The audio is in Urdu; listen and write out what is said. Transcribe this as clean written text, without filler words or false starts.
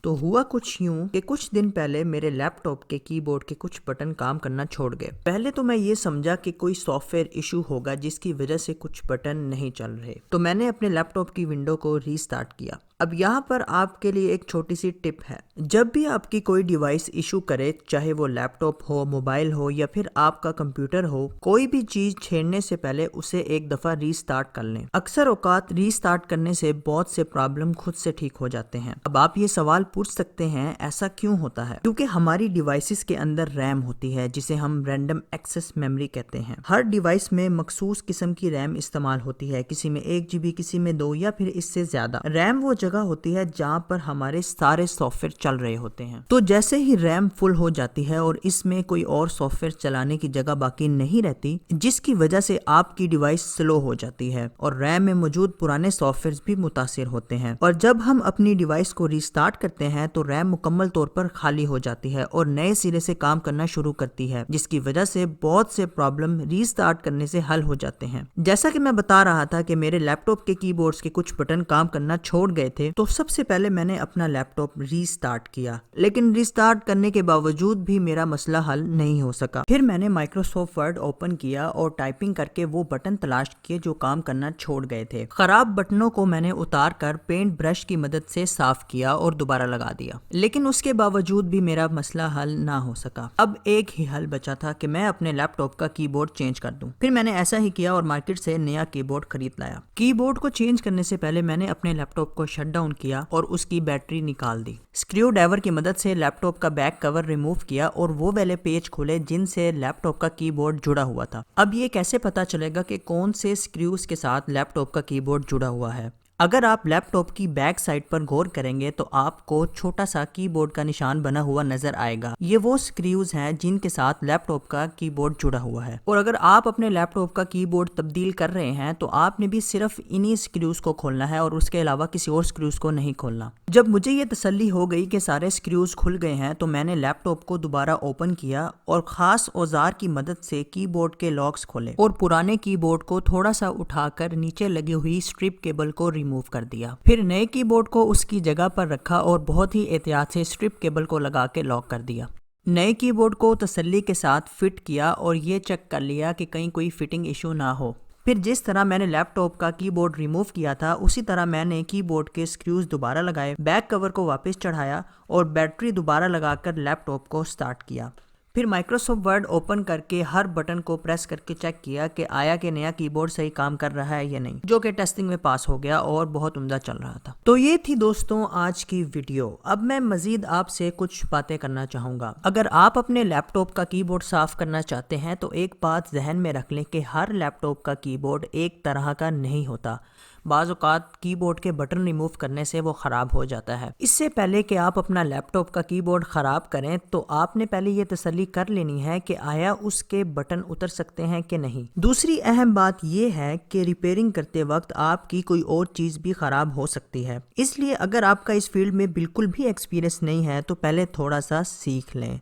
تو ہوا کچھ یوں کہ کچھ دن پہلے میرے لیپ ٹاپ کے کی بورڈ کے کچھ بٹن کام کرنا چھوڑ گئے۔ پہلے تو میں یہ سمجھا کہ کوئی سافٹ ویئر ایشو ہوگا جس کی وجہ سے کچھ بٹن نہیں چل رہے، تو میں نے اپنے لیپ ٹاپ کی ونڈو کو ری سٹارٹ کیا۔ اب یہاں پر آپ کے لیے ایک چھوٹی سی ٹپ ہے، جب بھی آپ کی کوئی ڈیوائس ایشو کرے، چاہے وہ لیپ ٹاپ ہو، موبائل ہو یا پھر آپ کا کمپیوٹر ہو، کوئی بھی چیز چھیڑنے سے پہلے اسے ایک دفعہ ری سٹارٹ کر لیں۔ اکثر اوقات ری سٹارٹ کرنے سے بہت سے پرابلم خود سے ٹھیک ہو جاتے ہیں۔ اب آپ یہ سوال پوچھ سکتے ہیں ایسا کیوں ہوتا ہے؟ کیونکہ ہماری ڈیوائسز کے اندر ریم ہوتی ہے جسے ہم رینڈم ایکسس میموری کہتے ہیں۔ ہر ڈیوائس میں مخصوص قسم کی ریم استعمال ہوتی ہے، کسی میں 1 GB، کسی میں 2 یا پھر اس سے زیادہ۔ ریم وہ جگہ ہوتی ہے جہاں پر ہمارے سارے سافٹ ویئر چل رہے ہوتے ہیں۔ تو جیسے ہی ریم فل ہو جاتی ہے اور اس میں کوئی اور سافٹ ویئر چلانے کی جگہ باقی نہیں رہتی، جس کی وجہ سے آپ کی ڈیوائس سلو ہو جاتی ہے اور ریم میں موجود پرانے سافٹ ویئر بھی متاثر ہوتے ہیں، اور جب ہم اپنی ڈیوائس کو ری سٹارٹ کرتے ہیں تو ریم مکمل طور پر خالی ہو جاتی ہے اور نئے سرے سے کام کرنا شروع کرتی ہے، جس کی وجہ سے بہت سے پرابلم ری سٹارٹ کرنے سے حل ہو جاتے ہیں۔ جیسا کہ میں بتا رہا تھا کہ میرے لیپ ٹاپ کے کی بورڈز کے کچھ بٹن کام کرنا چھوڑ گئے تھے، تو سب سے پہلے میں نے اپنا لیپ ٹاپ ری سٹارٹ کیا، لیکن ری سٹارٹ کرنے کے باوجود بھی میرا مسئلہ حل نہیں ہو سکا۔ پھر میں نے مائکروسافٹ ورڈ اوپن کیا اور ٹائپنگ کر کے وہ بٹن تلاش کیے جو کام کرنا چھوڑ گئے تھے۔ خراب بٹنوں کو میں نے اتار کر پینٹ برش کی مدد سے صاف کیا اور دوبارہ لگا دیا، لیکن اس کے باوجود بھی میرا مسئلہ حل نہ ہو سکا۔ اب ایک ہی حل بچا تھا کہ میں اپنے لیپ ٹاپ کا کی بورڈ چینج کر دوں۔ پھر میں نے ایسا ہی کیا اور مارکیٹ سے نیا کی بورڈ خرید لایا۔ کی بورڈ کو چینج کرنے سے پہلے میں نے اپنے لیپ ٹاپ کو شٹ ڈاؤن کیا اور اس کی بیٹری نکال دی۔ اسکریو ڈرائیور کی مدد سے لیپ ٹاپ کا بیک کور ریموو کیا اور وہ والے پیج کھولے جن سے لیپ ٹاپ کا کی بورڈ جڑا ہوا تھا۔ اب یہ کیسے پتا چلے گا کہ کون سے اسکریوز کے ساتھ لیپ ٹاپ کا کی بورڈ جڑا ہوا ہے؟ اگر آپ لیپ ٹاپ کی بیک سائڈ پر غور کریں گے تو آپ کو چھوٹا سا کی بورڈ کا نشان بنا ہوا نظر آئے گا۔ یہ وہ اسکریوز ہیں جن کے ساتھ لیپ ٹاپ کا کی بورڈ جڑا ہوا ہے، اور اگر آپ اپنے لیپ ٹاپ کا کی بورڈ تبدیل کر رہے ہیں تو آپ نے بھی صرف انہی اسکریوز کو کھولنا ہے اور اس کے علاوہ کسی اور اسکریوز کو نہیں کھولنا۔ جب مجھے یہ تسلی ہو گئی کہ سارے اسکریوز کھل گئے ہیں تو میں نے لیپ ٹاپ کو دوبارہ اوپن کیا اور خاص اوزار کی مدد سے کی بورڈ کے لاکس کھولے اور پرانے کی بورڈ کو تھوڑا سا اٹھا کر نیچے لگی ہوئی اسٹرپ کیبل کو ریموو کر دیا۔ پھر نئے کی بورڈ کو اس کی جگہ پر رکھا اور بہت ہی احتیاط سے اسٹرپ کیبل کو لگا کے لاک کر دیا۔ نئے کی بورڈ کو تسلی کے ساتھ فٹ کیا اور یہ چیک کر لیا کہ کہیں کوئی فٹنگ ایشو نہ ہو۔ پھر جس طرح میں نے لیپ ٹاپ کا کی بورڈ ریموو کیا تھا اسی طرح میں نے کی بورڈ کے اسکریوز دوبارہ لگائے، بیک کور کو واپس چڑھایا اور بیٹری دوبارہ لگا کر لیپ ٹاپ کو سٹارٹ کیا۔ پھر مائکروسافٹ ورڈ اوپن کر کے ہر بٹن کو پریس کر کے چیک کیا کہ آیا کہ نیا کی بورڈ صحیح کام کر رہا ہے یا نہیں، جو کہ ٹیسٹنگ میں پاس ہو گیا اور بہت عمدہ چل رہا تھا۔ تو یہ تھی دوستوں آج کی ویڈیو۔ اب میں مزید آپ سے کچھ باتیں کرنا چاہوں گا۔ اگر آپ اپنے لیپ ٹاپ کا کی بورڈ صاف کرنا چاہتے ہیں تو ایک بات ذہن میں رکھ لیں کہ ہر لیپ ٹاپ کا کی بورڈ ایک طرح کا نہیں ہوتا۔ بعض اوقات کی بورڈ کے بٹن ریموو کرنے سے وہ خراب ہو جاتا ہے۔ اس سے پہلے کہ آپ اپنا لیپ ٹاپ کا کی بورڈ خراب کریں تو آپ نے پہلے یہ تسلی کر لینی ہے کہ آیا اس کے بٹن اتر سکتے ہیں کہ نہیں۔ دوسری اہم بات یہ ہے کہ ریپیئرنگ کرتے وقت آپ کی کوئی اور چیز بھی خراب ہو سکتی ہے، اس لیے اگر آپ کا اس فیلڈ میں بالکل بھی ایکسپیرینس نہیں ہے تو پہلے تھوڑا سا سیکھ لیں۔